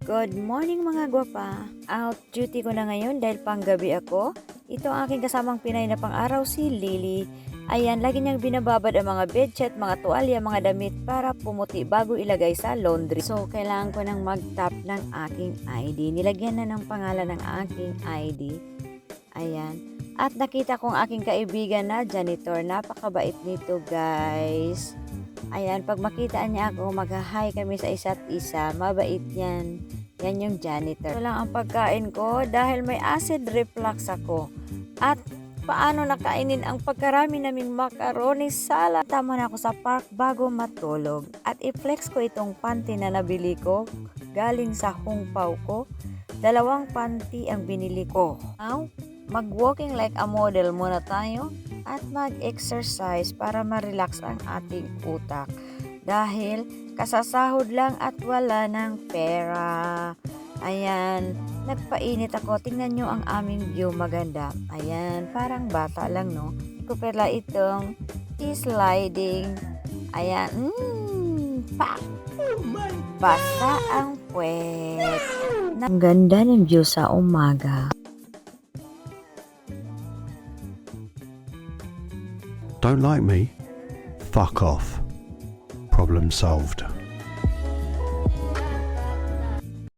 Good morning mga gwapa! Out duty ko na ngayon dahil panggabi ako. Ito ang aking kasamang Pinay na pang-araw, si Lily. Ayan, lagi niyang binababad ang mga bedsheet, mga tuwalya, mga damit para pumuti bago ilagay sa laundry. So, kailangan ko nang mag-tap ng aking ID. Nilagyan na ng pangalan ng aking ID. Ayan. At nakita kong aking kaibigan na janitor. Napakabait nito, guys. Ayan, pag makita niya ako, mag-hi kami sa isa't isa. Mabait yan. Yan yung janitor. Ito lang ang pagkain ko dahil may acid reflux ako. At paano nakainin ang pagkarami naming macaroni salad? Tama na ako sa park bago matulog. At i-flex ko itong panty na nabili ko galing sa hungpaw ko. 2 panty ang binili ko. Now, mag-walking like a model muna tayo at mag-exercise para ma-relax ang ating utak. Dahil kasasahod lang at wala ng pera. Ayan, nagpainit ako. Tingnan nyo ang aming view, maganda. Ayan, parang bata lang, no? Ko pala itong sliding. Ayan, pak! Basta ang puwet. Ang ganda ng view sa umaga. Don't like me? Fuck off. Problem solved.